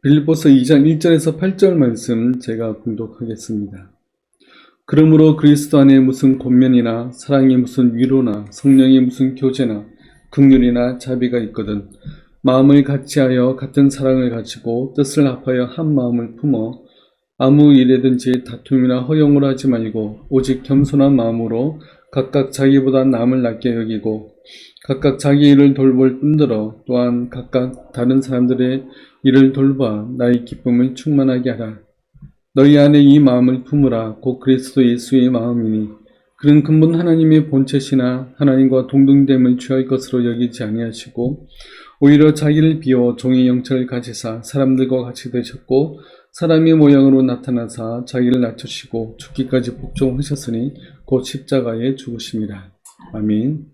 빌립보서 2장 1절에서 8절 말씀 제가 봉독하겠습니다. 그러므로 그리스도 안에 무슨 권면이나 사랑이 무슨 위로나 성령이 무슨 교제나 긍휼이나 자비가 있거든 마음을 같이하여 같은 사랑을 가지고 뜻을 합하여 한 마음을 품어 아무 일에든지 다툼이나 허용을 하지 말고 오직 겸손한 마음으로 각각 자기보다 남을 낮게 여기고 각각 자기 일을 돌볼 뿐더러 또한 각각 다른 사람들의 일을 돌봐 나의 기쁨을 충만하게 하라. 너희 안에 이 마음을 품으라. 곧 그리스도 예수의 마음이니 그는 근본 하나님의 본체시나 하나님과 동등됨을 취할 것으로 여기지 아니하시고 오히려 자기를 비워 종의 영체를 가지사 사람들과 같이 되셨고 사람의 모양으로 나타나사 자기를 낮추시고 죽기까지 복종하셨으니 곧 십자가에 죽으심이라. 아멘.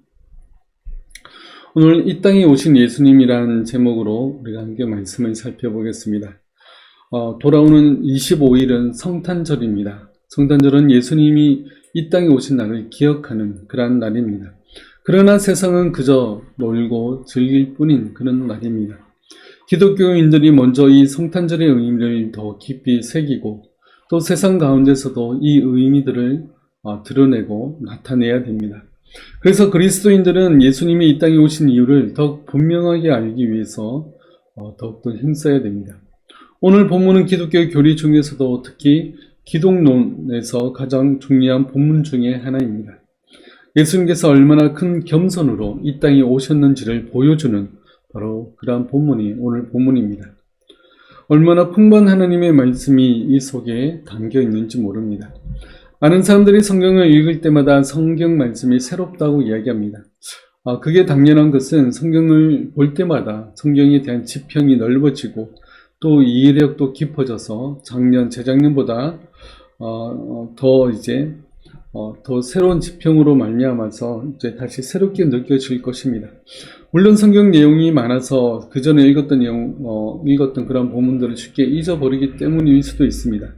오늘 이 땅에 오신 예수님이라는 제목으로 우리가 함께 말씀을 살펴보겠습니다. 돌아오는 25일은 성탄절입니다. 성탄절은 예수님이 이 땅에 오신 날을 기억하는 그러한 날입니다. 그러나 세상은 그저 놀고 즐길 뿐인 그런 날입니다. 기독교인들이 먼저 이 성탄절의 의미를 더 깊이 새기고 또 세상 가운데서도 이 의미들을 드러내고 나타내야 됩니다. 그래서 그리스도인들은 예수님이 이 땅에 오신 이유를 더욱 분명하게 알기 위해서 더욱더 힘써야 됩니다. 오늘 본문은 기독교 교리 중에서도 특히 기독론에서 가장 중요한 본문 중에 하나입니다. 예수님께서 얼마나 큰 겸손으로 이 땅에 오셨는지를 보여주는 바로 그러한 본문이 오늘 본문입니다. 얼마나 풍부한 하나님의 말씀이 이 속에 담겨 있는지 모릅니다. 많은 사람들이 성경을 읽을 때마다 성경 말씀이 새롭다고 이야기합니다. 그게 당연한 것은 성경을 볼 때마다 성경에 대한 지평이 넓어지고 또 이해력도 깊어져서 작년, 재작년보다 더 새로운 지평으로 말미암아서 이제 다시 새롭게 느껴질 것입니다. 물론 성경 내용이 많아서 그 전에 읽었던 그런 본문들을 쉽게 잊어버리기 때문일 수도 있습니다.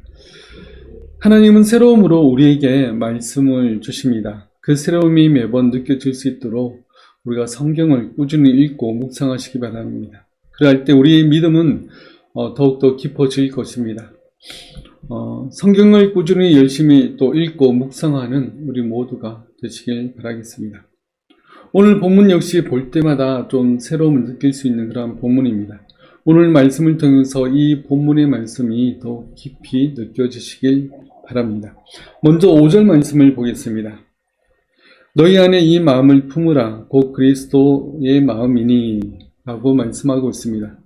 하나님은 새로움으로 우리에게 말씀을 주십니다. 그 새로움이 매번 느껴질 수 있도록 우리가 성경을 꾸준히 읽고 묵상하시기 바랍니다. 그럴 때 우리의 믿음은 더욱더 깊어질 것입니다. 성경을 꾸준히 열심히 또 읽고 묵상하는 우리 모두가 되시길 바라겠습니다. 오늘 본문 역시 볼 때마다 좀 새로움을 느낄 수 있는 그런 본문입니다. 오늘 말씀을 통해서 이 본문의 말씀이 더 깊이 느껴지시길 바랍니다. 먼저 5절 말씀을 보겠습니다. 너희 안에 이 마음을 품으라. 곧 그리스도의 마음이니 라고 말씀하고 있습니다.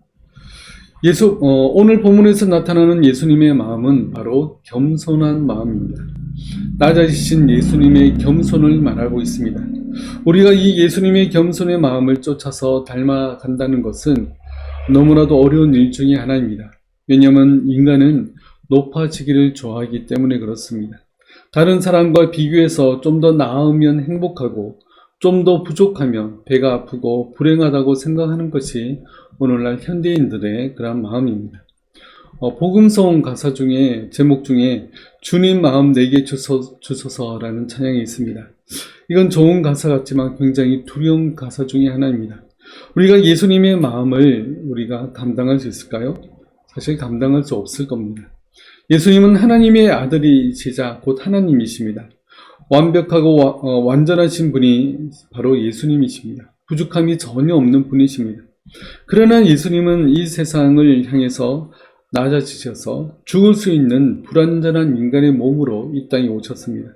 오늘 본문에서 나타나는 예수님의 마음은 바로 겸손한 마음입니다. 낮아지신 예수님의 겸손을 말하고 있습니다. 우리가 이 예수님의 겸손의 마음을 쫓아서 닮아간다는 것은 너무나도 어려운 일 중에 하나입니다. 왜냐하면 인간은 높아지기를 좋아하기 때문에 그렇습니다. 다른 사람과 비교해서 좀 더 나으면 행복하고 좀 더 부족하면 배가 아프고 불행하다고 생각하는 것이 오늘날 현대인들의 그런 마음입니다. 복음성 가사 중에 제목 중에 주님 마음 내게 주소서라는 찬양이 있습니다. 이건 좋은 가사 같지만 굉장히 두려운 가사 중에 하나입니다. 우리가 예수님의 마음을 우리가 감당할 수 있을까요? 사실 감당할 수 없을 겁니다. 예수님은 하나님의 아들이시자 곧 하나님이십니다. 완벽하고 완전하신 분이 바로 예수님이십니다. 부족함이 전혀 없는 분이십니다. 그러나 예수님은 이 세상을 향해서 낮아지셔서 죽을 수 있는 불완전한 인간의 몸으로 이 땅에 오셨습니다.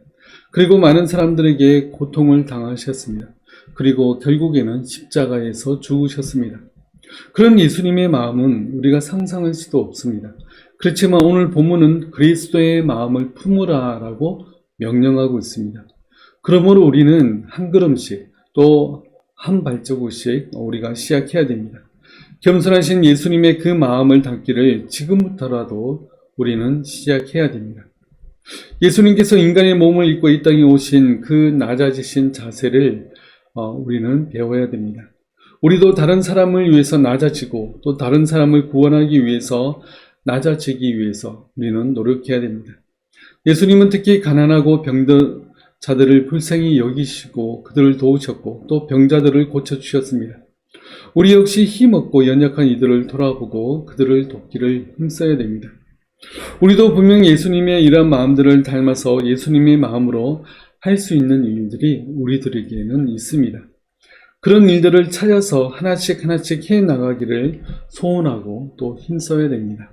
그리고 많은 사람들에게 고통을 당하셨습니다. 그리고 결국에는 십자가에서 죽으셨습니다. 그런 예수님의 마음은 우리가 상상할 수도 없습니다. 그렇지만 오늘 본문은 그리스도의 마음을 품으라 라고 명령하고 있습니다. 그러므로 우리는 한 걸음씩 또 한 발자국씩 우리가 시작해야 됩니다. 겸손하신 예수님의 그 마음을 닮기를 지금부터라도 우리는 시작해야 됩니다. 예수님께서 인간의 몸을 입고 이 땅에 오신 그 낮아지신 자세를 우리는 배워야 됩니다. 우리도 다른 사람을 위해서 낮아지고 또 다른 사람을 구원하기 위해서 낮아지기 위해서 우리는 노력해야 됩니다. 예수님은 특히 가난하고 병든 자들을 불쌍히 여기시고 그들을 도우셨고 또 병자들을 고쳐주셨습니다. 우리 역시 힘없고 연약한 이들을 돌아보고 그들을 돕기를 힘써야 됩니다. 우리도 분명 예수님의 이러한 마음들을 닮아서 예수님의 마음으로 할 수 있는 일들이 우리들에게는 있습니다. 그런 일들을 찾아서 하나씩 하나씩 해나가기를 소원하고 또 힘써야 됩니다.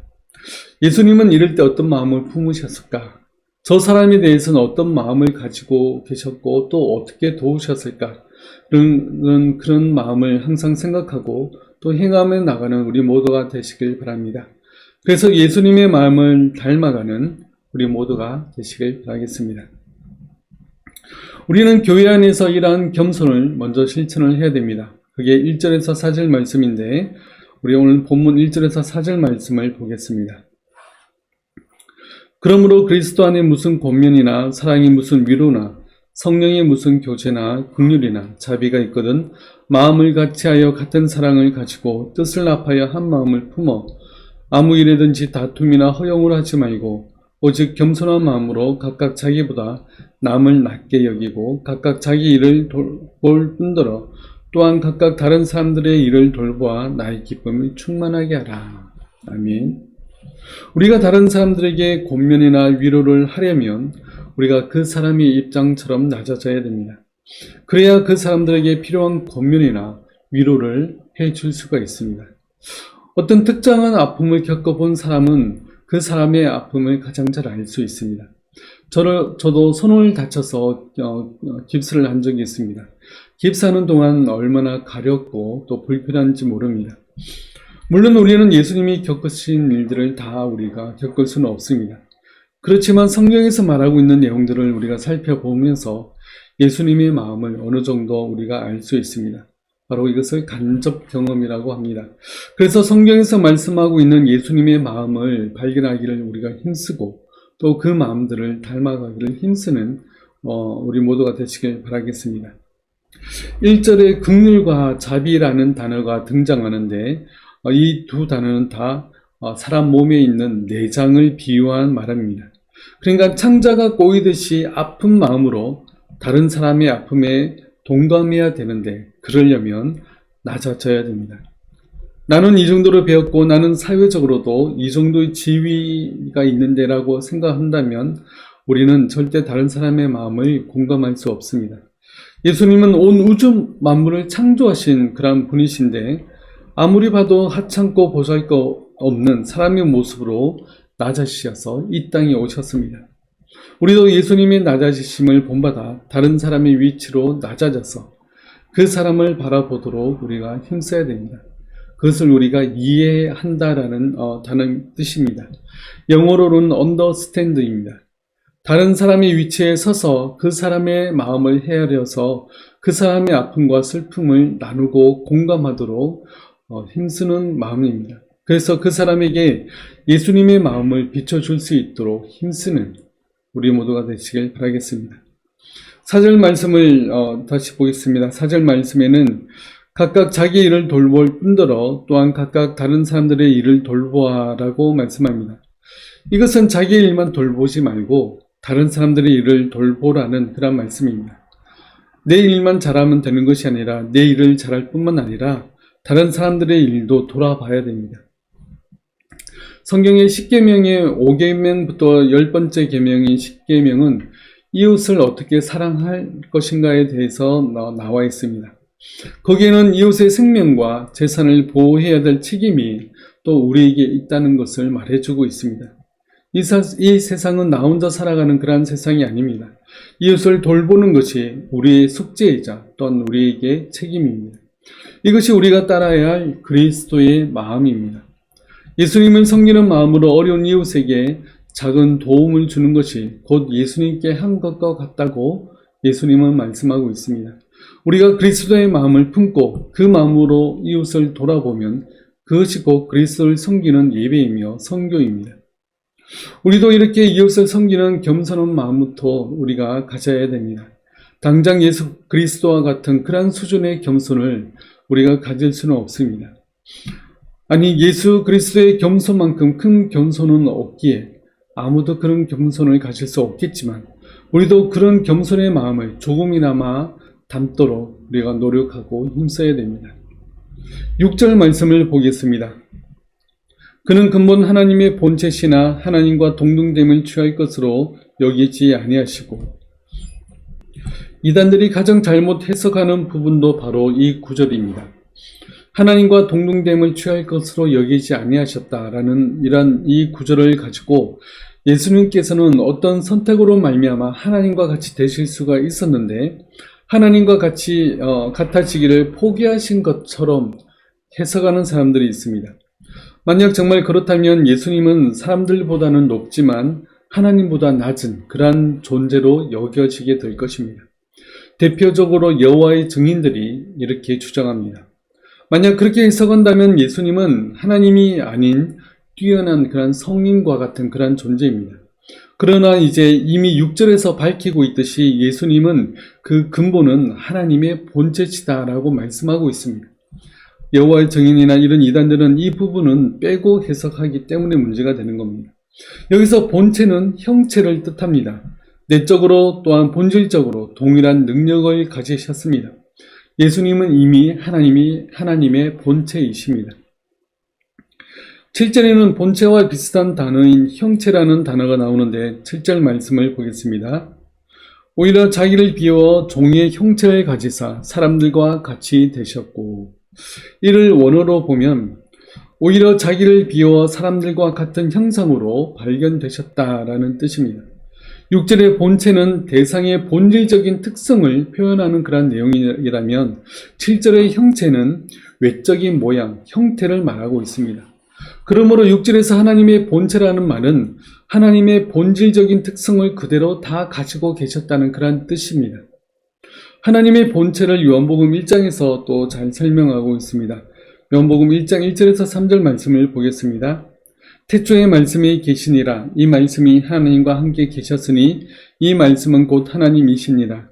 예수님은 이럴 때 어떤 마음을 품으셨을까? 저 사람에 대해서는 어떤 마음을 가지고 계셨고 또 어떻게 도우셨을까? 그런 마음을 항상 생각하고 또 행하며 나가는 우리 모두가 되시길 바랍니다. 그래서 예수님의 마음을 닮아가는 우리 모두가 되시길 바라겠습니다. 우리는 교회 안에서 이러한 겸손을 먼저 실천을 해야 됩니다. 그게 1절에서 4절 말씀인데 우리 오늘 본문 1절에서 4절 말씀을 보겠습니다. 그러므로 그리스도 안에 무슨 권면이나 사랑이 무슨 위로나 성령의 무슨 교제나 긍휼이나 자비가 있거든 마음을 같이하여 같은 사랑을 가지고 뜻을 합하여 한 마음을 품어 아무 일에든지 다툼이나 허용을 하지 말고 오직 겸손한 마음으로 각각 자기보다 남을 낮게 여기고 각각 자기 일을 돌볼 뿐더러 또한 각각 다른 사람들의 일을 돌보아 나의 기쁨을 충만하게 하라. 아멘. 우리가 다른 사람들에게 권면이나 위로를 하려면 우리가 그 사람의 입장처럼 낮아져야 됩니다. 그래야 그 사람들에게 필요한 권면이나 위로를 해줄 수가 있습니다. 어떤 특정한 아픔을 겪어본 사람은 그 사람의 아픔을 가장 잘 알 수 있습니다. 저도 손을 다쳐서 깁스를 한 적이 있습니다. 깁스하는 동안 얼마나 가렵고 또 불편한지 모릅니다. 물론 우리는 예수님이 겪으신 일들을 다 우리가 겪을 수는 없습니다. 그렇지만 성경에서 말하고 있는 내용들을 우리가 살펴보면서 예수님의 마음을 어느 정도 우리가 알 수 있습니다. 바로 이것을 간접 경험이라고 합니다. 그래서 성경에서 말씀하고 있는 예수님의 마음을 발견하기를 우리가 힘쓰고 또 그 마음들을 닮아가기를 힘쓰는 우리 모두가 되시길 바라겠습니다. 1절에 긍휼과 자비라는 단어가 등장하는데 이 두 단어는 다 사람 몸에 있는 내장을 비유한 말입니다. 그러니까 창자가 꼬이듯이 아픈 마음으로 다른 사람의 아픔에 동감해야 되는데 그러려면 낮아져야 됩니다. 나는 이 정도로 배웠고 나는 사회적으로도 이 정도의 지위가 있는데 라고 생각한다면 우리는 절대 다른 사람의 마음을 공감할 수 없습니다. 예수님은 온 우주 만물을 창조하신 그런 분이신데 아무리 봐도 하찮고 보잘것 없는 사람의 모습으로 낮아지셔서 이 땅에 오셨습니다. 우리도 예수님의 낮아지심을 본받아 다른 사람의 위치로 낮아져서 그 사람을 바라보도록 우리가 힘써야 됩니다. 그것을 우리가 이해한다라는 단어의 뜻입니다. 영어로는 understand입니다. 다른 사람의 위치에 서서 그 사람의 마음을 헤아려서 그 사람의 아픔과 슬픔을 나누고 공감하도록 힘쓰는 마음입니다. 그래서 그 사람에게 예수님의 마음을 비춰줄 수 있도록 힘쓰는 우리 모두가 되시길 바라겠습니다. 4절 말씀을 다시 보겠습니다. 4절 말씀에는 각각 자기 일을 돌볼 뿐더러 또한 각각 다른 사람들의 일을 돌보아라고 말씀합니다. 이것은 자기 일만 돌보지 말고 다른 사람들의 일을 돌보라는 그런 말씀입니다. 내 일만 잘하면 되는 것이 아니라 내 일을 잘할 뿐만 아니라 다른 사람들의 일도 돌아봐야 됩니다. 성경의 10계명의 5계명부터 10번째 계명인 10계명은 이웃을 어떻게 사랑할 것인가에 대해서 나와 있습니다. 거기에는 이웃의 생명과 재산을 보호해야 될 책임이 또 우리에게 있다는 것을 말해주고 있습니다. 이 세상은 나 혼자 살아가는 그러한 세상이 아닙니다. 이웃을 돌보는 것이 우리의 숙제이자 또한 우리에게 책임입니다. 이것이 우리가 따라야 할 그리스도의 마음입니다. 예수님을 섬기는 마음으로 어려운 이웃에게 작은 도움을 주는 것이 곧 예수님께 한 것과 같다고 예수님은 말씀하고 있습니다. 우리가 그리스도의 마음을 품고 그 마음으로 이웃을 돌아보면 그것이 곧 그리스도를 섬기는 예배이며 선교입니다. 우리도 이렇게 이웃을 섬기는 겸손한 마음부터 우리가 가져야 됩니다. 당장 예수 그리스도와 같은 그러한 수준의 겸손을 우리가 가질 수는 없습니다. 아니 예수 그리스도의 겸손만큼 큰 겸손은 없기에 아무도 그런 겸손을 가질 수 없겠지만 우리도 그런 겸손의 마음을 조금이나마 담도록 우리가 노력하고 힘써야 됩니다. 6절 말씀을 보겠습니다. 그는 근본 하나님의 본체시나 하나님과 동등됨을 취할 것으로 여기지 아니하시고, 이단들이 가장 잘못 해석하는 부분도 바로 이 구절입니다. 하나님과 동등됨을 취할 것으로 여기지 아니하셨다라는 이 구절을 가지고 예수님께서는 어떤 선택으로 말미암아 하나님과 같이 되실 수가 있었는데 하나님과 같이 같아지기를 포기하신 것처럼 해석하는 사람들이 있습니다. 만약 정말 그렇다면 예수님은 사람들보다는 높지만 하나님보다 낮은 그러한 존재로 여겨지게 될 것입니다. 대표적으로 여호와의 증인들이 이렇게 주장합니다. 만약 그렇게 해석한다면 예수님은 하나님이 아닌 뛰어난 그런 성인과 같은 그런 존재입니다. 그러나 이제 이미 6절에서 밝히고 있듯이 예수님은 그 근본은 하나님의 본체시다라고 말씀하고 있습니다. 여호와의 증인이나 이런 이단들은 이 부분은 빼고 해석하기 때문에 문제가 되는 겁니다. 여기서 본체는 형체를 뜻합니다. 내적으로 또한 본질적으로 동일한 능력을 가지셨습니다. 예수님은 이미 하나님의 본체이십니다. 7절에는 본체와 비슷한 단어인 형체라는 단어가 나오는데 7절 말씀을 보겠습니다. 오히려 자기를 비워 종의 형체를 가지사 사람들과 같이 되셨고, 이를 원어로 보면 오히려 자기를 비워 사람들과 같은 형상으로 발견되셨다라는 뜻입니다. 6절의 본체는 대상의 본질적인 특성을 표현하는 그런 내용이라면 7절의 형체는 외적인 모양, 형태를 말하고 있습니다. 그러므로 6절에서 하나님의 본체라는 말은 하나님의 본질적인 특성을 그대로 다 가지고 계셨다는 그런 뜻입니다. 하나님의 본체를 요한복음 1장에서 또 잘 설명하고 있습니다. 요한복음 1장 1절에서 3절 말씀을 보겠습니다. 태초에 말씀이 계시니라. 이 말씀이 하나님과 함께 계셨으니 이 말씀은 곧 하나님이시니라.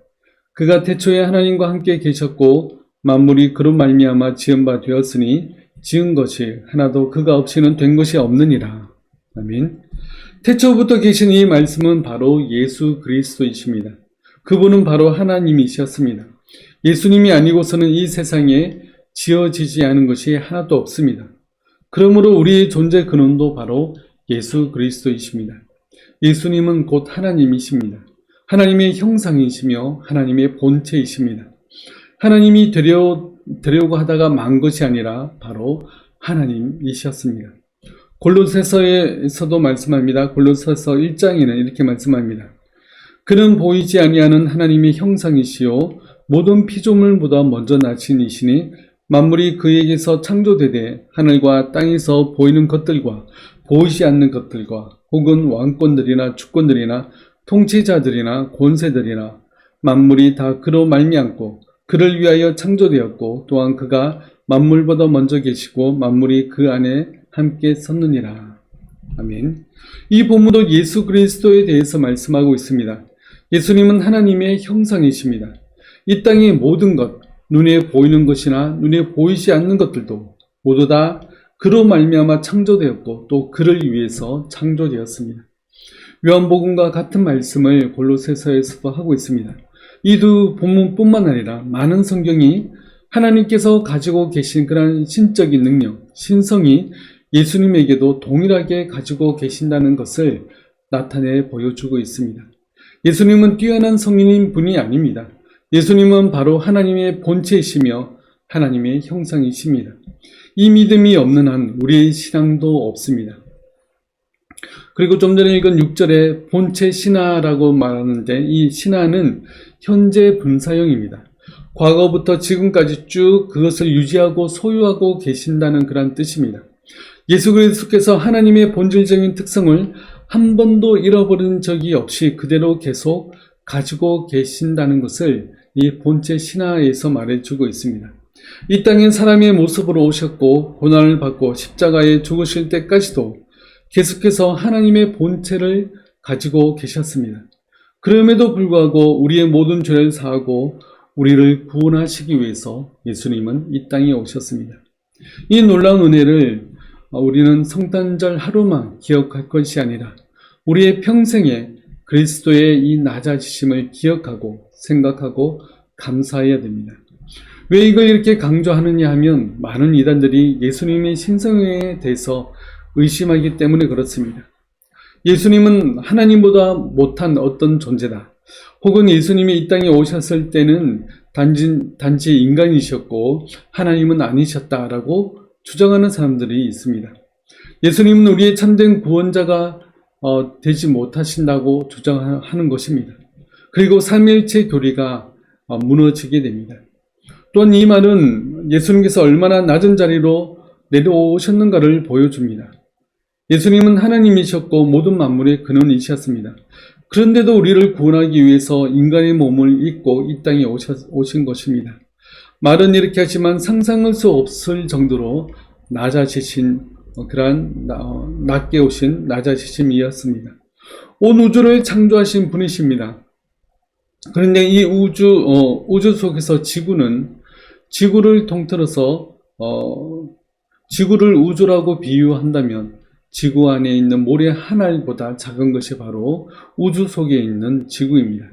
그가 태초에 하나님과 함께 계셨고 만물이 그로 말미암아 지은 바 되었으니 지은 것이 하나도 그가 없이는 된 것이 없느니라. 아멘. 태초부터 계신 이 말씀은 바로 예수 그리스도이십니다. 그분은 바로 하나님이셨습니다. 예수님이 아니고서는 이 세상에 지어지지 않은 것이 하나도 없습니다. 그러므로 우리의 존재 근원도 바로 예수 그리스도이십니다. 예수님은 곧 하나님이십니다. 하나님의 형상이시며 하나님의 본체이십니다. 하나님이 되려고 하다가 만 것이 아니라 바로 하나님이셨습니다. 골로새서에서도 말씀합니다. 골로새서 1장에는 이렇게 말씀합니다. 그는 보이지 아니하는 하나님의 형상이시요 모든 피조물보다 먼저 나신 이시니 만물이 그에게서 창조되되 하늘과 땅에서 보이는 것들과 보이지 않는 것들과 혹은 왕권들이나 주권들이나 통치자들이나 권세들이나 만물이 다 그로 말미암고 그를 위하여 창조되었고 또한 그가 만물보다 먼저 계시고 만물이 그 안에 함께 섰느니라. 아멘. 이 본문도 예수 그리스도에 대해서 말씀하고 있습니다. 예수님은 하나님의 형상이십니다. 이 땅의 모든 것, 눈에 보이는 것이나 눈에 보이지 않는 것들도 모두 다 그로 말미암아 창조되었고 또 그를 위해서 창조되었습니다. 요한복음과 같은 말씀을 골로새서에서도 하고 있습니다. 이 두 본문뿐만 아니라 많은 성경이 하나님께서 가지고 계신 그런 신적인 능력, 신성이 예수님에게도 동일하게 가지고 계신다는 것을 나타내 보여주고 있습니다. 예수님은 뛰어난 성인인 분이 아닙니다. 예수님은 바로 하나님의 본체이시며 하나님의 형상이십니다. 이 믿음이 없는 한 우리의 신앙도 없습니다. 그리고 좀 전에 읽은 6절에 본체 신하라고 말하는데 이 신하는 현재 분사형입니다. 과거부터 지금까지 쭉 그것을 유지하고 소유하고 계신다는 그런 뜻입니다. 예수 그리스도께서 하나님의 본질적인 특성을 한 번도 잃어버린 적이 없이 그대로 계속 가지고 계신다는 것을 이 본체 신하에서 말해주고 있습니다. 이 땅에 사람의 모습으로 오셨고 고난을 받고 십자가에 죽으실 때까지도 계속해서 하나님의 본체를 가지고 계셨습니다. 그럼에도 불구하고 우리의 모든 죄를 사하고 우리를 구원하시기 위해서 예수님은 이 땅에 오셨습니다. 이 놀라운 은혜를 우리는 성탄절 하루만 기억할 것이 아니라 우리의 평생에 그리스도의 이 낮아지심을 기억하고 생각하고 감사해야 됩니다. 왜 이걸 이렇게 강조하느냐 하면 많은 이단들이 예수님의 신성에 대해서 의심하기 때문에 그렇습니다. 예수님은 하나님보다 못한 어떤 존재다. 혹은 예수님이 이 땅에 오셨을 때는 단지 인간이셨고 하나님은 아니셨다라고 주장하는 사람들이 있습니다. 예수님은 우리의 참된 구원자가 되지 못하신다고 주장하는 것입니다. 그리고 삼위일체 교리가 무너지게 됩니다. 또한 이 말은 예수님께서 얼마나 낮은 자리로 내려오셨는가를 보여줍니다. 예수님은 하나님이셨고 모든 만물의 근원이셨습니다. 그런데도 우리를 구원하기 위해서 인간의 몸을 입고 이 땅에 오신 것입니다. 말은 이렇게 하지만 상상할 수 없을 정도로 낮아지신 낮게 오신 낮아지심이었습니다. 온 우주를 창조하신 분이십니다. 그런데 이 우주 속에서 지구를 통틀어서 지구를 우주라고 비유한다면 지구 안에 있는 모래 한 알보다 작은 것이 바로 우주 속에 있는 지구입니다.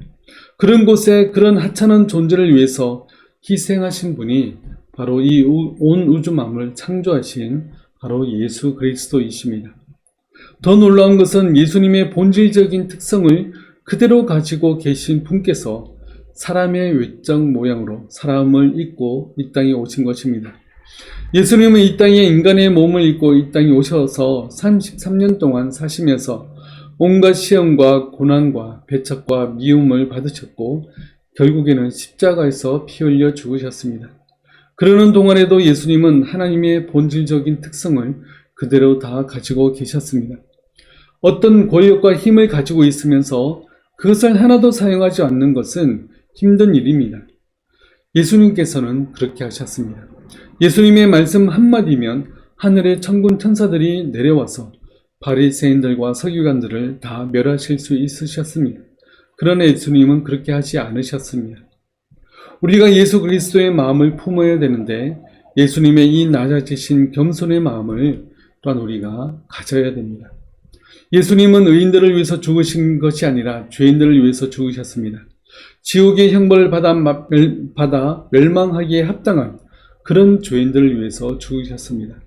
그런 곳에 그런 하찮은 존재를 위해서 희생하신 분이 바로 이 온 우주 만물을 창조하신 바로 예수 그리스도이십니다. 더 놀라운 것은 예수님의 본질적인 특성을 그대로 가지고 계신 분께서 사람의 외적 모양으로 사람을 입고 이 땅에 오신 것입니다. 예수님은 이 땅에 인간의 몸을 입고 이 땅에 오셔서 33년 동안 사시면서 온갖 시험과 고난과 배척과 미움을 받으셨고 결국에는 십자가에서 피 흘려 죽으셨습니다. 그러는 동안에도 예수님은 하나님의 본질적인 특성을 그대로 다 가지고 계셨습니다. 어떤 권력과 힘을 가지고 있으면서 그것을 하나도 사용하지 않는 것은 힘든 일입니다. 예수님께서는 그렇게 하셨습니다. 예수님의 말씀 한마디면 하늘의 천군 천사들이 내려와서 바리새인들과 서기관들을 다 멸하실 수 있으셨습니다. 그러나 예수님은 그렇게 하지 않으셨습니다. 우리가 예수 그리스도의 마음을 품어야 되는데 예수님의 이 낮아지신 겸손의 마음을 또한 우리가 가져야 됩니다. 예수님은 의인들을 위해서 죽으신 것이 아니라 죄인들을 위해서 죽으셨습니다. 지옥의 형벌을 받아 멸망하기에 합당한 그런 죄인들을 위해서 죽으셨습니다.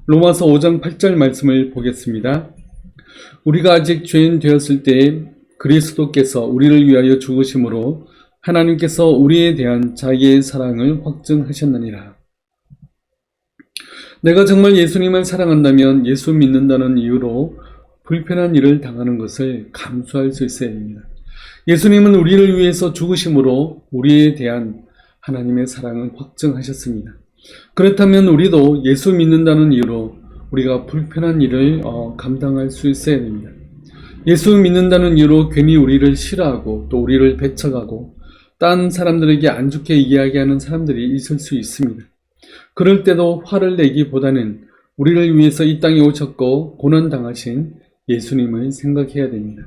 로마서 5장 8절 말씀을 보겠습니다. 우리가 아직 죄인 되었을 때에 그리스도께서 우리를 위하여 죽으심으로 하나님께서 우리에 대한 자기의 사랑을 확증하셨느니라. 내가 정말 예수님을 사랑한다면 예수 믿는다는 이유로 불편한 일을 당하는 것을 감수할 수 있어야 합니다. 예수님은 우리를 위해서 죽으심으로 우리에 대한 하나님의 사랑을 확증하셨습니다. 그렇다면 우리도 예수 믿는다는 이유로 우리가 불편한 일을 감당할 수 있어야 됩니다. 예수 믿는다는 이유로 괜히 우리를 싫어하고 또 우리를 배척하고 딴 사람들에게 안 좋게 이야기하는 사람들이 있을 수 있습니다. 그럴 때도 화를 내기보다는 우리를 위해서 이 땅에 오셨고 고난당하신 예수님을 생각해야 됩니다.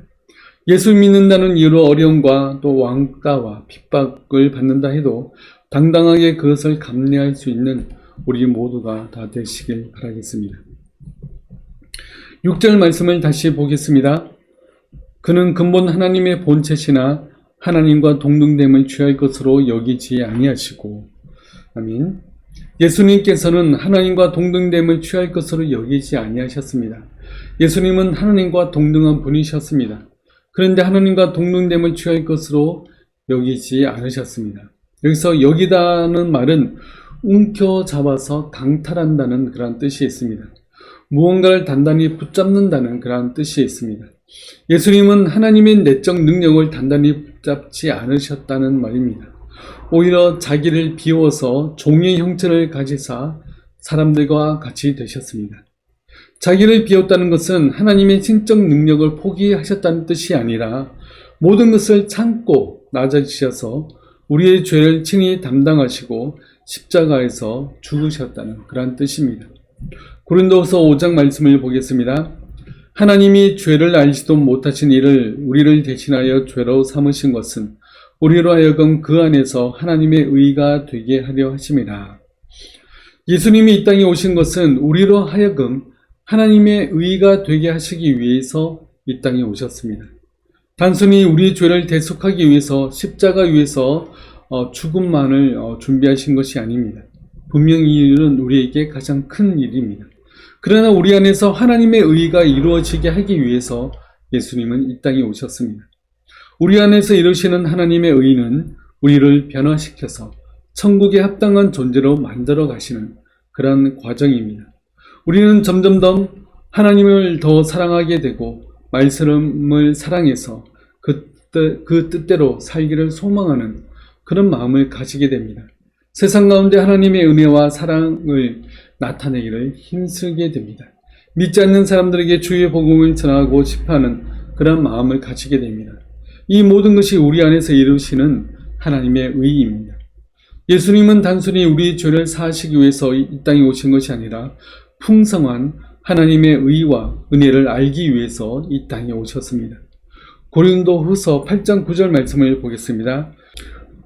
예수 믿는다는 이유로 어려움과 또 왕따와 핍박을 받는다 해도 당당하게 그것을 감내할 수 있는 우리 모두가 다 되시길 바라겠습니다. 6절 말씀을 다시 보겠습니다. 그는 근본 하나님의 본체시나 하나님과 동등됨을 취할 것으로 여기지 아니하시고. 아멘. 예수님께서는 하나님과 동등됨을 취할 것으로 여기지 아니하셨습니다. 예수님은 하나님과 동등한 분이셨습니다. 그런데 하나님과 동등됨을 취할 것으로 여기지 않으셨습니다. 여기서 여기다는 말은 움켜잡아서 강탈한다는 그런 뜻이 있습니다. 무언가를 단단히 붙잡는다는 그런 뜻이 있습니다. 예수님은 하나님의 내적 능력을 단단히 붙잡지 않으셨다는 말입니다. 오히려 자기를 비워서 종의 형체를 가지사 사람들과 같이 되셨습니다. 자기를 비웠다는 것은 하나님의 신적 능력을 포기하셨다는 뜻이 아니라 모든 것을 참고 낮아지셔서 우리의 죄를 친히 담당하시고 십자가에서 죽으셨다는 그런 뜻입니다. 고린도서 5장 말씀을 보겠습니다. 하나님이 죄를 알지도 못하신 이를 우리를 대신하여 죄로 삼으신 것은 우리로 하여금 그 안에서 하나님의 의가 되게 하려 하심이라. 예수님이 이 땅에 오신 것은 우리로 하여금 하나님의 의가 되게 하시기 위해서 이 땅에 오셨습니다. 단순히 우리의 죄를 대속하기 위해서 십자가 위에서 죽음만을 준비하신 것이 아닙니다. 분명히 이 일은 우리에게 가장 큰 일입니다. 그러나 우리 안에서 하나님의 의가 이루어지게 하기 위해서 예수님은 이 땅에 오셨습니다. 우리 안에서 이루시는 하나님의 의는 우리를 변화시켜서 천국에 합당한 존재로 만들어 가시는 그런 과정입니다. 우리는 점점 하나님을 더 사랑하게 되고 말씀을 사랑해서 그 뜻대로 살기를 소망하는 그런 마음을 가지게 됩니다. 세상 가운데 하나님의 은혜와 사랑을 나타내기를 힘쓰게 됩니다. 믿지 않는 사람들에게 주의 복음을 전하고 싶어하는 그런 마음을 가지게 됩니다. 이 모든 것이 우리 안에서 이루시는 하나님의 의입니다. 예수님은 단순히 우리 죄를 사하시기 위해서 이 땅에 오신 것이 아니라 풍성한 하나님의 의와 은혜를 알기 위해서 이 땅에 오셨습니다. 고린도후서 8장 9절 말씀을 보겠습니다.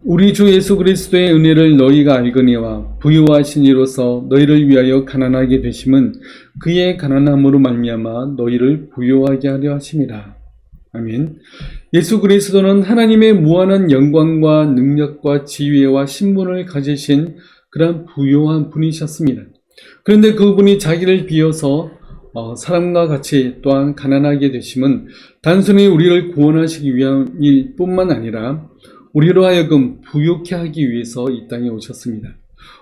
우리 주 예수 그리스도의 은혜를 너희가 알거니와 부유하신 이로서 너희를 위하여 가난하게 되심은 그의 가난함으로 말미암아 너희를 부유하게 하려 하심이라. 아멘. 예수 그리스도는 하나님의 무한한 영광과 능력과 지혜와 신분을 가지신 그런 부유한 분이셨습니다. 그런데 그분이 자기를 비워서 사람과 같이 또한 가난하게 되심은 단순히 우리를 구원하시기 위함일 뿐만 아니라 우리로 하여금 부유케 하기 위해서 이 땅에 오셨습니다.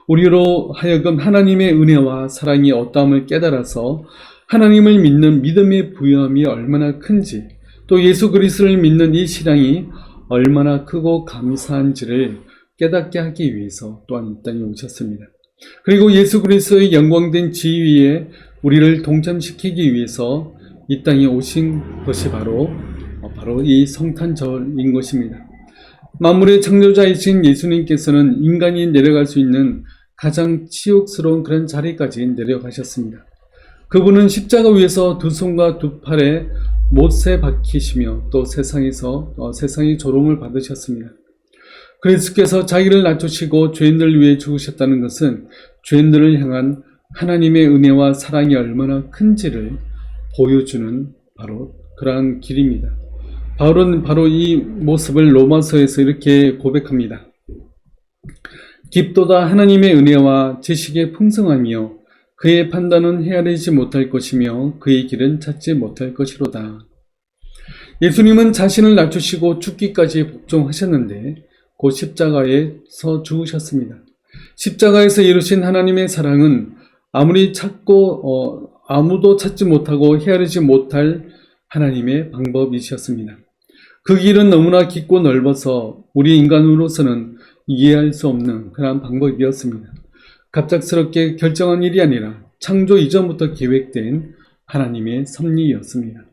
우리로 하여금 하나님의 은혜와 사랑이 어떠함을 깨달아서 하나님을 믿는 믿음의 부유함이 얼마나 큰지, 또 예수 그리스도를 믿는 이 신앙이 얼마나 크고 감사한지를 깨닫게 하기 위해서 또한 이 땅에 오셨습니다. 그리고 예수 그리스도의 영광된 지위에 우리를 동참시키기 위해서 이 땅에 오신 것이 바로 이 성탄절인 것입니다. 만물의 창조자이신 예수님께서는 인간이 내려갈 수 있는 가장 치욕스러운 그런 자리까지 내려가셨습니다. 그분은 십자가 위에서 두 손과 두 팔에 못에 박히시며 또 세상의 조롱을 받으셨습니다. 그리스도께서 자기를 낮추시고 죄인들을 위해 죽으셨다는 것은 죄인들을 향한 하나님의 은혜와 사랑이 얼마나 큰지를 보여주는 바로 그러한 길입니다. 바울은 바로 이 모습을 로마서에서 이렇게 고백합니다. 깊도다 하나님의 은혜와 지식의 풍성하며 그의 판단은 헤아리지 못할 것이며 그의 길은 찾지 못할 것이로다. 예수님은 자신을 낮추시고 죽기까지 복종하셨는데 곧 십자가에서 죽으셨습니다. 십자가에서 이루신 하나님의 사랑은 아무도 찾지 못하고 헤아리지 못할 하나님의 방법이셨습니다. 그 길은 너무나 깊고 넓어서 우리 인간으로서는 이해할 수 없는 그런 방법이었습니다. 갑작스럽게 결정한 일이 아니라 창조 이전부터 계획된 하나님의 섭리였습니다.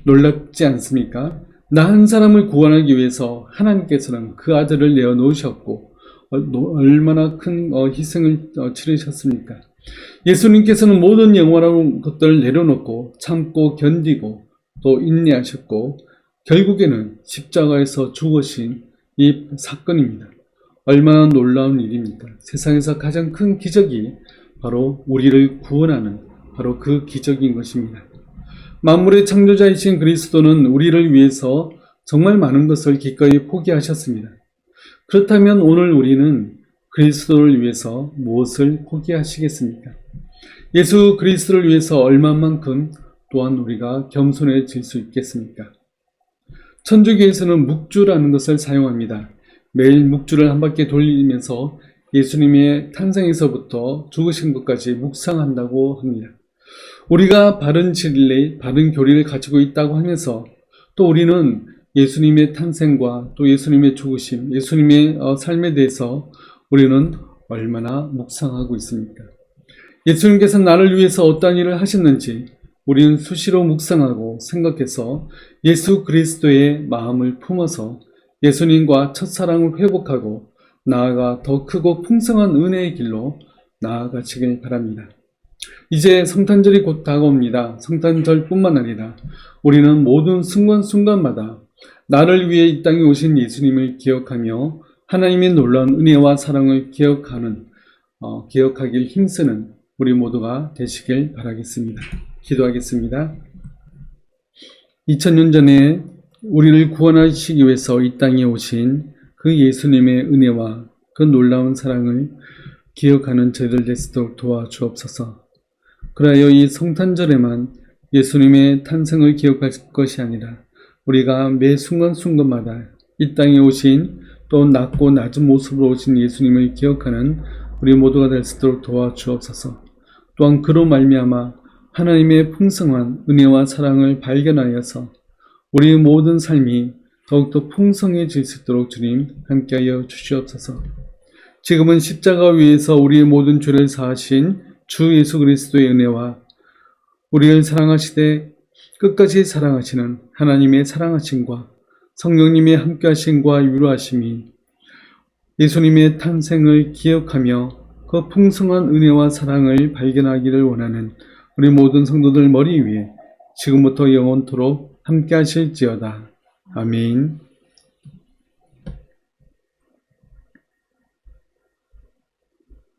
놀랍지 않습니까? 나 한 사람을 구원하기 위해서 하나님께서는 그 아들을 내어놓으셨고 얼마나 큰 희생을 치르셨습니까? 예수님께서는 모든 영원한 것들을 내려놓고 참고 견디고 또 인내하셨고 결국에는 십자가에서 죽으신 이 사건입니다. 얼마나 놀라운 일입니까? 세상에서 가장 큰 기적이 바로 우리를 구원하는 바로 그 기적인 것입니다. 만물의 창조자이신 그리스도는 우리를 위해서 정말 많은 것을 기꺼이 포기하셨습니다. 그렇다면 오늘 우리는 그리스도를 위해서 무엇을 포기하시겠습니까? 예수 그리스도를 위해서 얼마만큼 또한 우리가 겸손해질 수 있겠습니까? 천주교에서는 묵주라는 것을 사용합니다. 매일 묵주를 한 바퀴 돌리면서 예수님의 탄생에서부터 죽으신 것까지 묵상한다고 합니다. 우리가 바른 진리, 바른 교리를 가지고 있다고 하면서 또 우리는 예수님의 탄생과 또 예수님의 죽으심, 예수님의 삶에 대해서 우리는 얼마나 묵상하고 있습니까? 예수님께서 나를 위해서 어떤 일을 하셨는지 우리는 수시로 묵상하고 생각해서 예수 그리스도의 마음을 품어서 예수님과 첫사랑을 회복하고 나아가 더 크고 풍성한 은혜의 길로 나아가시길 바랍니다. 이제 성탄절이 곧 다가옵니다. 성탄절뿐만 아니라 우리는 모든 순간순간마다 나를 위해 이 땅에 오신 예수님을 기억하며 하나님의 놀라운 은혜와 사랑을 기억하길 힘쓰는 우리 모두가 되시길 바라겠습니다. 기도하겠습니다. 2000년 전에 우리를 구원하시기 위해서 이 땅에 오신 그 예수님의 은혜와 그 놀라운 사랑을 기억하는 저희들 되시도록 도와주옵소서. 그리하여 이 성탄절에만 예수님의 탄생을 기억할 것이 아니라 우리가 매 순간순간마다 이 땅에 오신 또 낮고 낮은 모습으로 오신 예수님을 기억하는 우리 모두가 될 수 있도록 도와주옵소서. 또한 그로 말미암아 하나님의 풍성한 은혜와 사랑을 발견하여서 우리의 모든 삶이 더욱더 풍성해질 수 있도록 주님 함께하여 주시옵소서. 지금은 십자가 위에서 우리의 모든 죄를 사하신 주 예수 그리스도의 은혜와 우리를 사랑하시되 끝까지 사랑하시는 하나님의 사랑하심과 성령님의 함께하심과 위로하심이 예수님의 탄생을 기억하며 그 풍성한 은혜와 사랑을 발견하기를 원하는 우리 모든 성도들 머리 위에 지금부터 영원토록 함께하실지어다. 아멘.